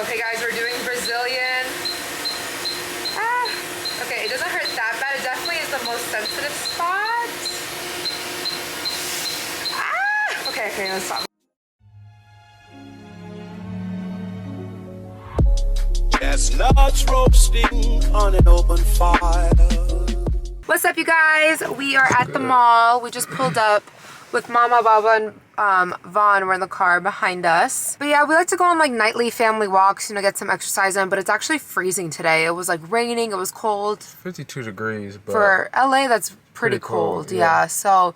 Okay guys, we're doing Brazilian. Okay, it doesn't hurt that bad. It definitely is the most sensitive spot. Okay, let's stop. Chestnuts roasting on an open fire. What's up, you guys? We are at the mall. We just pulled up with Mama, Baba, and Vaughn. We're in the car behind us. But yeah, we like to go on like nightly family walks, you know, get some exercise in. But it's actually freezing today. It was like raining. It was cold. 52 degrees. But for LA, that's pretty cold. Yeah. So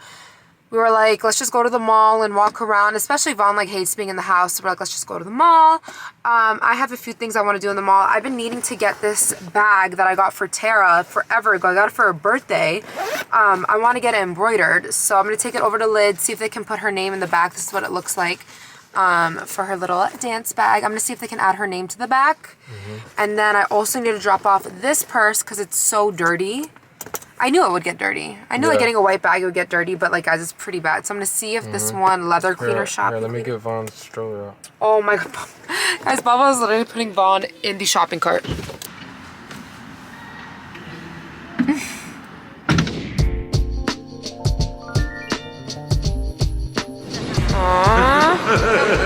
we were like, let's just go to the mall and walk around. Especially Vaughn like hates being in the house. So we're like, let's just go to the mall. I have a few things I want to do in the mall. I've been needing to get this bag that I got for Tara forever ago. I got it for her birthday. I want to get it embroidered. So I'm going to take it over to Lids, see if they can put her name in the back. This is what it looks like for her little dance bag. I'm going to see if they can add her name to the back. And then I also need to drop off this purse because it's so dirty. I knew it would get dirty. I knew like getting a white bag would get dirty, but like guys, it's pretty bad. So I'm gonna see if this one leather cleaner shop. Here, let me get Vaughn's stroller out. Oh my god, guys, Baba is literally putting Vaughn in the shopping cart. Aww,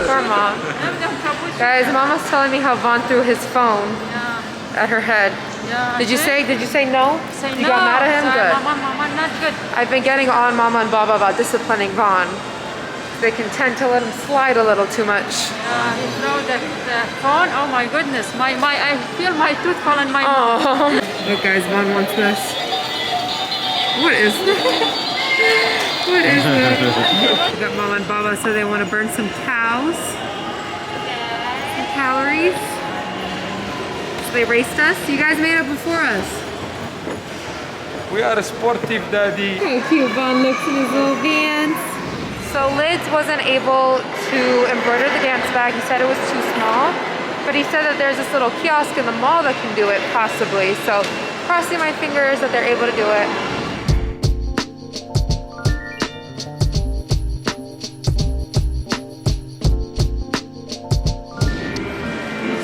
poor mom. Guys, Mama's telling me how Vaughn threw his phone at her head. Yeah, Did you say no? You got mad at him? Good. Mama, not good. I've been getting on Mama and Baba about disciplining Vaughn. They can tend to let him slide a little too much. He threw the phone. Oh my goodness. I feel my tooth fall in my mouth. Look guys, Vaughn wants this. What is this? What is this? We got Mama and Baba, so they want to burn some cows. Some calories. They raced us. You guys made it before us. We are a sportive daddy. How cute Vaughn looks in his little dance. So Lids wasn't able to embroider the dance bag. He said it was too small. But he said that there's this little kiosk in the mall that can do it, possibly. So crossing my fingers that they're able to do it.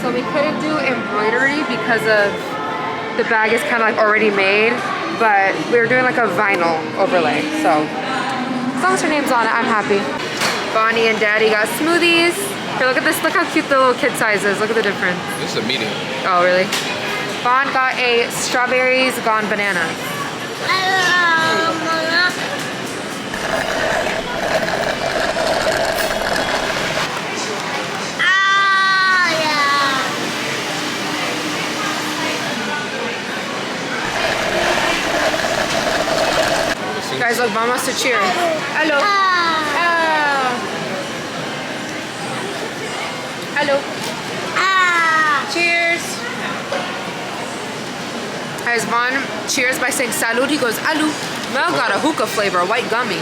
So we couldn't do embroidery because of the bag is kind of like already made, but we were doing like a vinyl overlay. So as long as her name's on it, I'm happy. Bonnie and Daddy got smoothies. Here, look at this. Look how cute the little kid size is. Look at the difference. This is a medium. Oh, really? Vaughn got a strawberries gone bananas. Guys, look, Mom wants to cheer. Hello. Hello. Cheers. Guys, Vaughn cheers by saying salud. He goes, alu. Mel got a hookah flavor, a white gummy.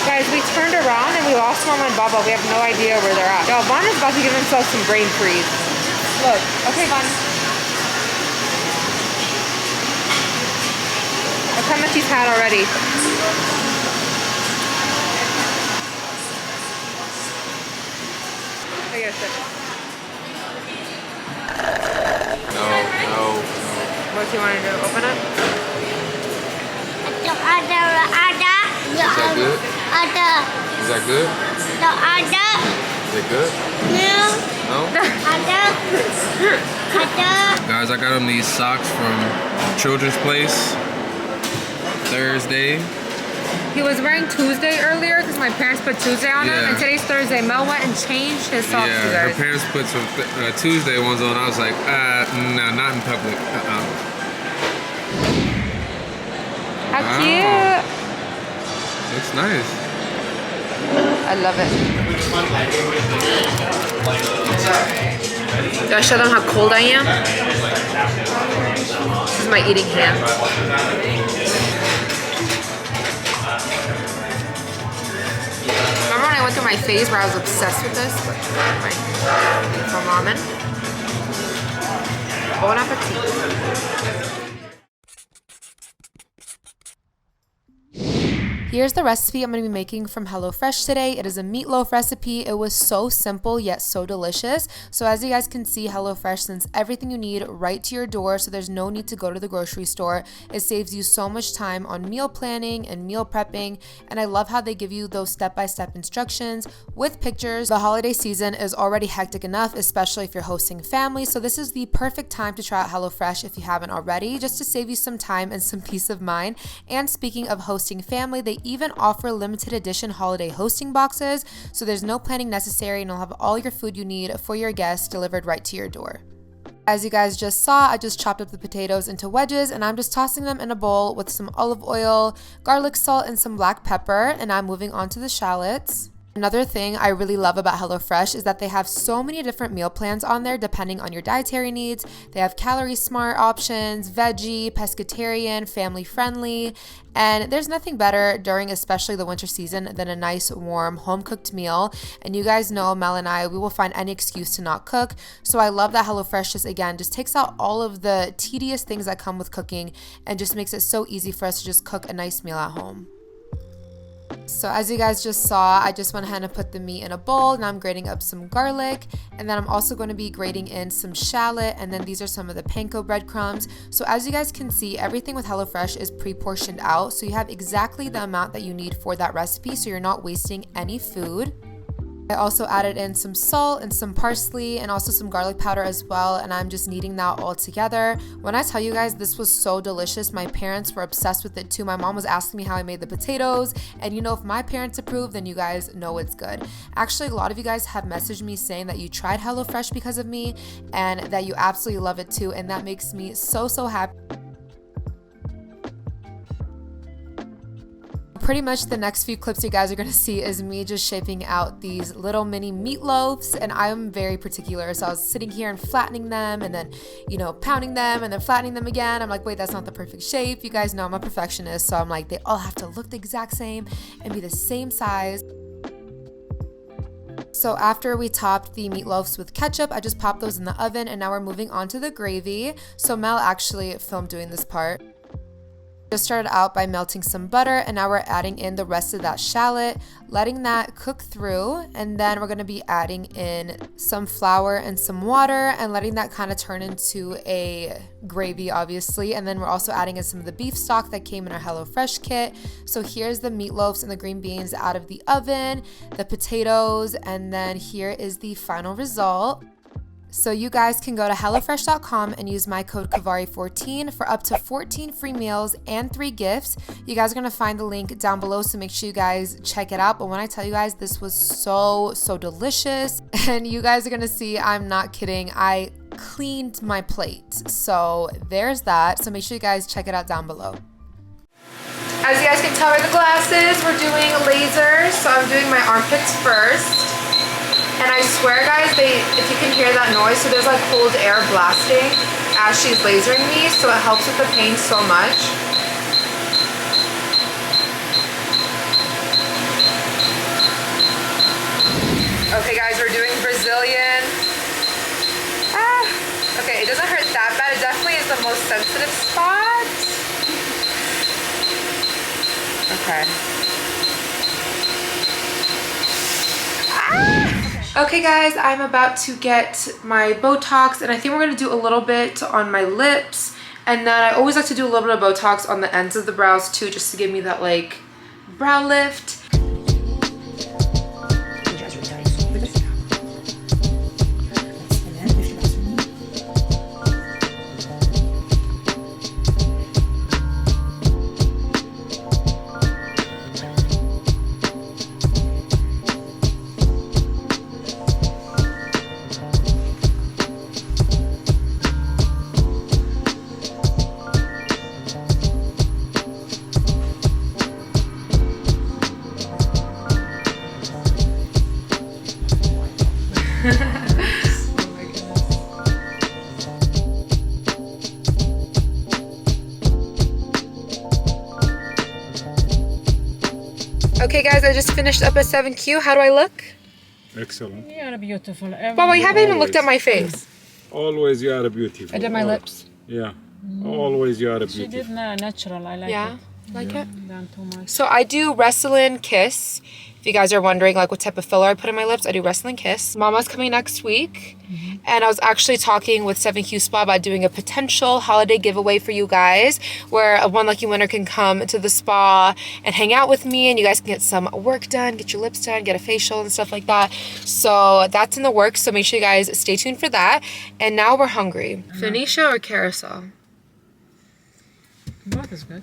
Guys, we turned around and we lost Mama and Baba. We have no idea where they're at. Yo, Vaughn is about to give himself some brain freeze. Look. Okay, Vaughn. I'll come with his hat already. I guess it. No. What do you want to do? Open it? Is that good? Is that good? Is it good? No? Guys, I got him these socks from Children's Place Thursday. He was wearing Tuesday earlier because my parents put Tuesday on him, and today's Thursday. Mel went and changed his socks, you Yeah, guys. her parents put some Tuesday ones on. I was like, nah, not in public. How cute. Looks nice. I love it. Do I show them how cold I am? This is my eating hand. Remember when I went through my phase where I was obsessed with this? But fine. For Mom. Bon appetit. Here's the recipe I'm going to be making from HelloFresh today. It is a meatloaf recipe. It was so simple yet so delicious. So as you guys can see, HelloFresh sends everything you need right to your door, so there's no need to go to the grocery store. It saves you so much time on meal planning and meal prepping, and I love how they give you those step-by-step instructions with pictures. The holiday season is already hectic enough, especially if you're hosting family, so this is the perfect time to try out HelloFresh if you haven't already, just to save you some time and some peace of mind. And speaking of hosting family, they even offer limited edition holiday hosting boxes, so there's no planning necessary and you'll have all your food you need for your guests delivered right to your door. As you guys just saw, I just chopped up the potatoes into wedges and I'm just tossing them in a bowl with some olive oil, garlic salt, and some black pepper, and I'm moving on to the shallots. Another thing I really love about HelloFresh is that they have so many different meal plans on there depending on your dietary needs. They have calorie smart options, veggie, pescatarian, family friendly, and there's nothing better during especially the winter season than a nice warm home cooked meal. And you guys know Mel and I, we will find any excuse to not cook. So I love that HelloFresh just takes out all of the tedious things that come with cooking and just makes it so easy for us to just cook a nice meal at home. So as you guys just saw, I just went ahead and put the meat in a bowl. Now I'm grating up some garlic, and then I'm also going to be grating in some shallot, and then these are some of the panko breadcrumbs. So as you guys can see, everything with HelloFresh is pre-portioned out, so you have exactly the amount that you need for that recipe, so you're not wasting any food. I also added in some salt and some parsley and also some garlic powder as well, and I'm just kneading that all together. When I tell you guys this was so delicious, my parents were obsessed with it too. My mom was asking me how I made the potatoes, and you know, if my parents approve, then you guys know it's good. Actually, a lot of you guys have messaged me saying that you tried HelloFresh because of me and that you absolutely love it too, and that makes me so happy. Pretty much the next few clips you guys are going to see is me just shaping out these little mini meatloafs, and I'm very particular, so I was sitting here and flattening them and then, you know, pounding them and then flattening them again. I'm like, wait, that's not the perfect shape. You guys know I'm a perfectionist, so I'm like, they all have to look the exact same and be the same size. So after we topped the meatloafs with ketchup, I just popped those in the oven, and now we're moving on to the gravy. So Mel actually filmed doing this part. Just started out by melting some butter, and now we're adding in the rest of that shallot, letting that cook through, and then we're going to be adding in some flour and some water and letting that kind of turn into a gravy, obviously. And then we're also adding in some of the beef stock that came in our HelloFresh kit. So here's the meatloafs and the green beans out of the oven, the potatoes, and then here is the final result. So you guys can go to HelloFresh.com and use my code Kavari14 for up to 14 free meals and 3 gifts. You guys are going to find the link down below, so make sure you guys check it out. But when I tell you guys, this was so delicious, and you guys are going to see I'm not kidding. I cleaned my plate. So there's that. So make sure you guys check it out down below. As you guys can tell by the glasses, we're doing lasers. So I'm doing my armpits first. And I swear guys, if you can hear that noise, so there's like cold air blasting as she's lasering me, so it helps with the pain so much. Okay guys, we're doing Brazilian. Okay, it doesn't hurt that bad. It definitely is the most sensitive spot. Okay. Okay guys, I'm about to get my Botox, and I think we're going to do a little bit on my lips, and then I always like to do a little bit of Botox on the ends of the brows too, just to give me that like brow lift. Okay guys, I just finished up a 7Q. How do I look? Excellent. You are beautiful. Baba, you haven't even looked at my face. Always you are beautiful. I did my lips. Yeah. Always you are She beautiful. did natural. I like Yeah? it. Like it? Done too much. So I do Wrestling Kiss. If you guys are wondering like what type of filler I put in my lips, I do Wrestling Kiss. Mama's coming next week. And I was actually talking with 7Q Spa about doing a potential holiday giveaway for you guys where a one lucky winner can come to the spa and hang out with me and you guys can get some work done, get your lips done, get a facial and stuff like that. So that's in the works. So make sure you guys stay tuned for that. And now we're hungry. Phoenicia or Carousel? Both is good.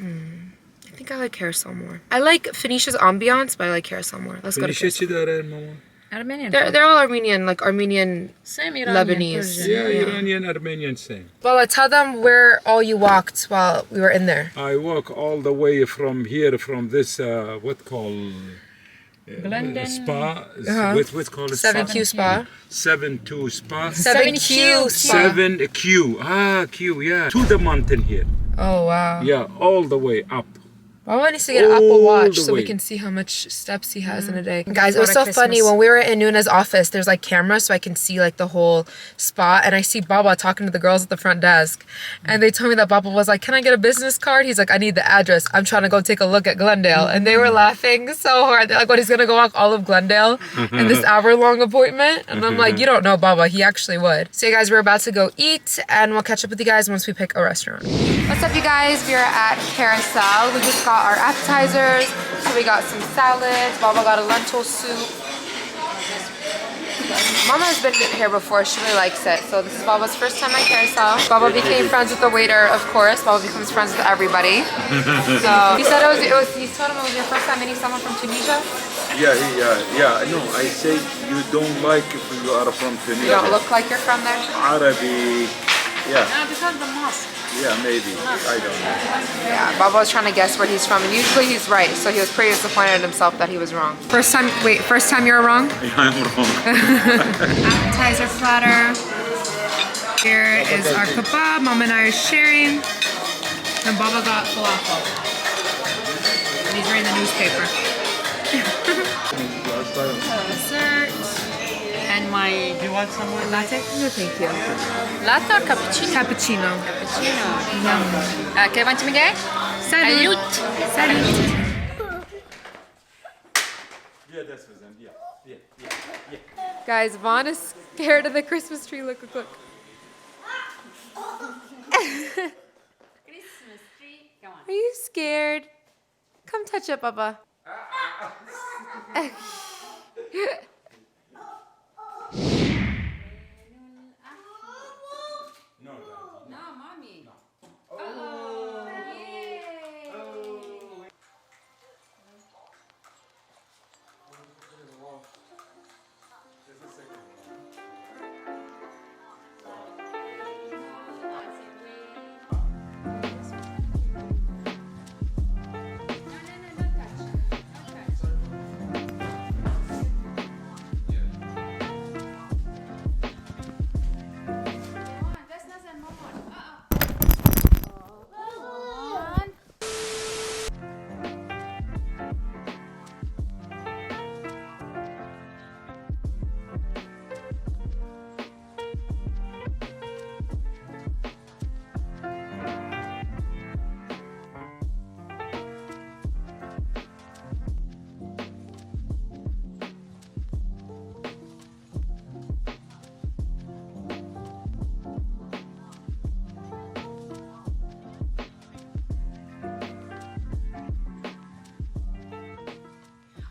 I think I like Carousel more. I like Phoenicia's ambiance, but I like Carousel more. Let's go to Carousel. Armenian. They're all Armenian, like Armenian, Same Iranian, Lebanese. Persian. Yeah, Iranian, Armenian, same. Well, tell them where all you walked while we were in there. I walk all the way from here, from this, what called Glendon. spa. What called it? 7Q Spa. 7-2 spa. 7Q Spa. 7Q. Ah, Q, yeah. To the mountain here. Oh, wow. Yeah, all the way up. Mama needs to get an Apple All Watch the so we way. can see how much steps he has in a day. Guys, it was Before so Christmas. funny. When we were in Nuna's office, there's like cameras so I can see like the whole spot. And I see Baba talking to the girls at the front desk. And they told me that Baba was like, can I get a business card? He's like, I need the address. I'm trying to go take a look at Glendale. And they were laughing so hard. They're like, what, he's going to go walk all of Glendale in this hour-long appointment? And I'm like, you don't know, Baba. He actually would. So you guys, we're about to go eat. And we'll catch up with you guys once we pick a restaurant. What's up, you guys? We are at Carousel. We just got our appetizers. So we got some salads. Baba got a lentil soup. Mama has been here before. She really likes it. So this is Baba's first time at Carousel. Baba became friends with the waiter, of course. Baba becomes friends with everybody. So he said he told him it was your first time meeting someone from Tunisia. Yeah. No, I say you don't like if you are from Tunisia. You don't look like you're from there. Arabic. Yeah, Because the mosque. yeah, maybe. I don't know. Yeah, Baba was trying to guess where he's from, and usually he's right. So he was pretty disappointed in himself that he was wrong. First time you were wrong? I'm wrong. Appetizer platter. Here is our kebab. Mom and I are sharing. And Baba got falafel. And he's reading the newspaper. Dessert. And my... Do you want some more? Latte? No, thank you. Latte or cappuccino? Cappuccino. Cappuccino. Che avanti mi dai? Salut. Salut. Yeah, that's for them. Yeah. Guys, Vaughn is scared of the Christmas tree. Look. Christmas tree. Come on. Are you scared? Come touch it, Baba. No, mommy.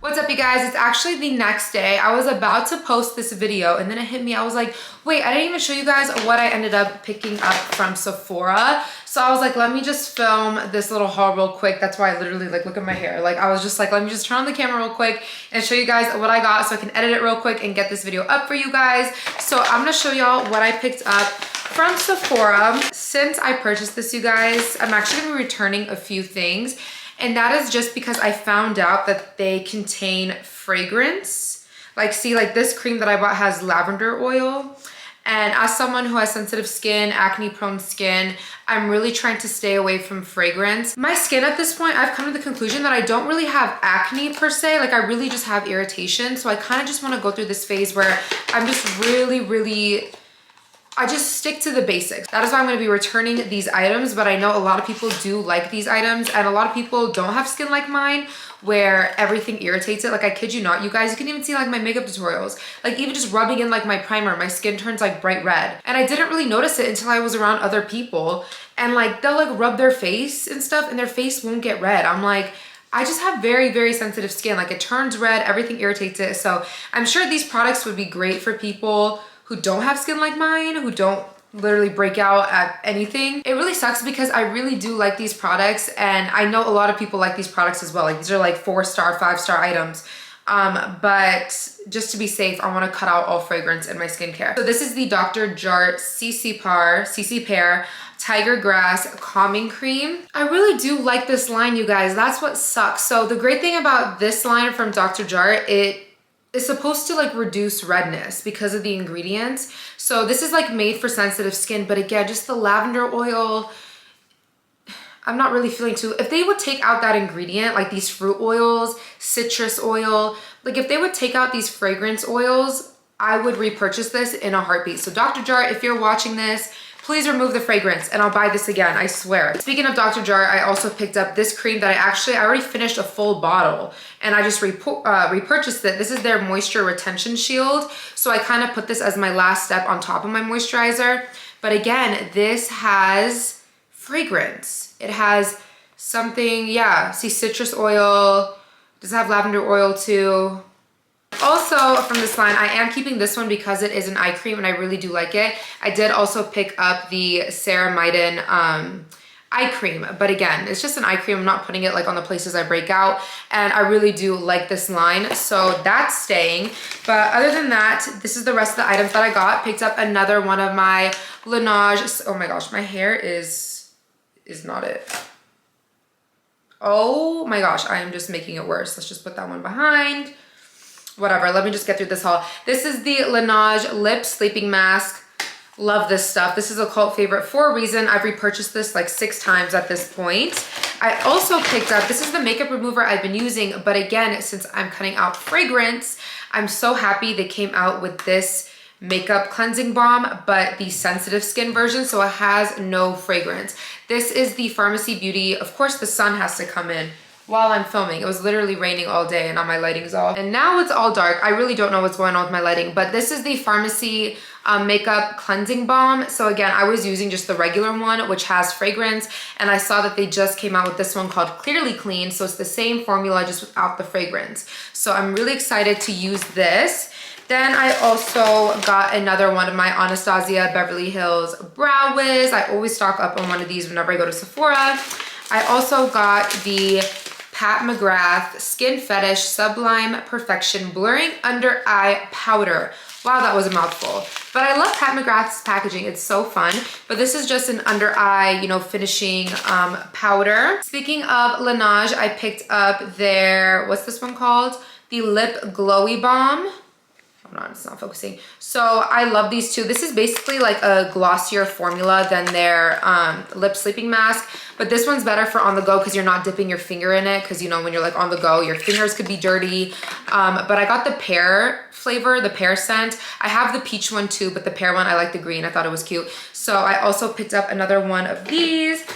What's up, you guys? It's actually the next day. I was about to post this video and then it hit me. I was like, wait, I didn't even show you guys what I ended up picking up from Sephora. So I was like, let me just film this little haul real quick. That's why I literally like, look at my hair. Like I was just like, let me just turn on the camera real quick and show you guys what I got so I can edit it real quick and get this video up for you guys. So I'm gonna show y'all what I picked up from Sephora. Since I purchased this, you guys, I'm actually gonna be returning a few things. And that is just because I found out that they contain fragrance. Like, see, like this cream that I bought has lavender oil. And as someone who has sensitive skin, acne prone skin, I'm really trying to stay away from fragrance. My skin at this point, I've come to the conclusion that I don't really have acne per se. Like I really just have irritation. So I kind of just want to go through this phase where I'm just really I just stick to the basics. That is why I'm gonna be returning these items, but I know a lot of people do like these items, and a lot of people don't have skin like mine where everything irritates it. Like, I kid you not, you guys, you can even see like my makeup tutorials. Like, even just rubbing in like my primer, my skin turns like bright red. And I didn't really notice it until I was around other people, and like they'll like rub their face and stuff and their face won't get red. I'm like, I just have very, very sensitive skin. Like, it turns red, everything irritates it. So I'm sure these products would be great for people who don't have skin like mine, who don't literally break out at anything. It really sucks because I really do like these products, and I know a lot of people like these products as well. Like, these are like 4-star, 5-star items. But just to be safe, I want to cut out all fragrance in my skincare. So this is the Dr. Jart CC Pear Tiger Grass Calming Cream. I really do like this line, you guys. That's what sucks. So the great thing about this line from Dr. Jart, it is supposed to like reduce redness because of the ingredients. So this is like made for sensitive skin, but again, just the lavender oil, I'm not really feeling too. If they would take out that ingredient, like these fruit oils, citrus oil, like if they would take out these fragrance oils, I would repurchase this in a heartbeat. So Dr. Jart, if you're watching this, please remove the fragrance and I'll buy this again, I swear. Speaking of Dr. Jart, I also picked up this cream that I already finished a full bottle and I just repurchased it. This is their Moisture Retention Shield. So I kind of put this as my last step on top of my moisturizer. But again, this has fragrance. It has something, yeah, see, citrus oil. Does it have lavender oil too? Also from this line, I am keeping this one because it is an eye cream and I really do like it. I did also pick up the Ceramiden eye cream, but again, it's just an eye cream. I'm not putting it like on the places I break out, and I really do like this line, so that's staying. But other than that, this is the rest of the items that I got. Picked up another one of my Lanage. Oh my gosh, my hair is not it. Oh my gosh, I am just making it worse. Let's just put that one behind. Whatever, let me just get through this haul. This is the Lanage Lip Sleeping Mask. Love this stuff. This is a cult favorite for a reason. I've repurchased this like 6 times at this point. I also picked up, this is the makeup remover I've been using, but again, since I'm cutting out fragrance, I'm so happy they came out with this makeup cleansing balm, but the sensitive skin version, so it has no fragrance. This is the Pharmacy Beauty. Of course, the sun has to come in while I'm filming. It was literally raining all day and now my lighting's off. And now it's all dark. I really don't know what's going on with my lighting, but this is the Pharmacy makeup cleansing balm. So again, I was using just the regular one, which has fragrance, and I saw that they just came out with this one called Clearly Clean. So it's the same formula, just without the fragrance. So I'm really excited to use this. Then I also got another one of my Anastasia Beverly Hills Brow Wiz. I always stock up on one of these whenever I go to Sephora. I also got the Pat McGrath Skin Fetish Sublime Perfection Blurring Under Eye Powder. Wow, that was a mouthful. But I love Pat McGrath's packaging. It's so fun. But this is just an under eye, you know, finishing powder. Speaking of Lanage, I picked up their, what's this one called? The Lip Glowy Balm. Hold on, it's not focusing. So I love these two. This is basically like a glossier formula than their lip sleeping mask, but this one's better for on the go because you're not dipping your finger in it, because you know when you're like on the go, your fingers could be dirty. But I got the pear flavor, the pear scent. I have the peach one too, but the pear one, I like the green. I thought it was cute. So I also picked up another one of these.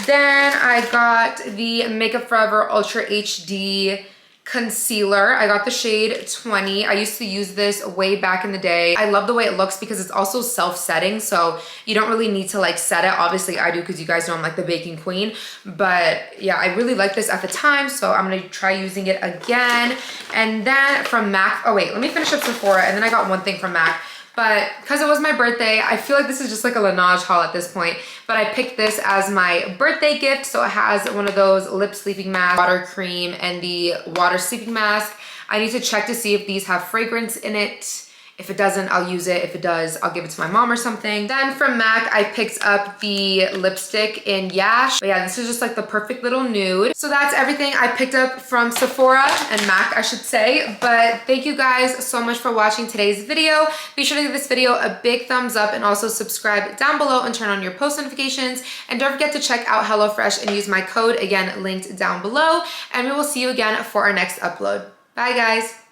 Then I got the Makeup Forever Ultra HD concealer. I got the shade 20. I used to use this way back in the day. I love the way it looks because it's also self-setting, so you don't really need to like set it. Obviously I do because you guys know I'm like the baking queen, but yeah, I really liked this at the time, so I'm gonna try using it again. And then from MAC, oh wait, let me finish up Sephora, and then I got one thing from MAC. But because it was my birthday, I feel like this is just like a Lanage haul at this point. But I picked this as my birthday gift. So it has one of those lip sleeping masks, water cream, and the water sleeping mask. I need to check to see if these have fragrance in it. If it doesn't, I'll use it. If it does, I'll give it to my mom or something. Then from MAC, I picked up the lipstick in Yash. But yeah, this is just like the perfect little nude. So that's everything I picked up from Sephora and MAC, I should say. But thank you guys so much for watching today's video. Be sure to give this video a big thumbs up and also subscribe down below and turn on your post notifications. And don't forget to check out HelloFresh and use my code, again, linked down below. And we will see you again for our next upload. Bye guys.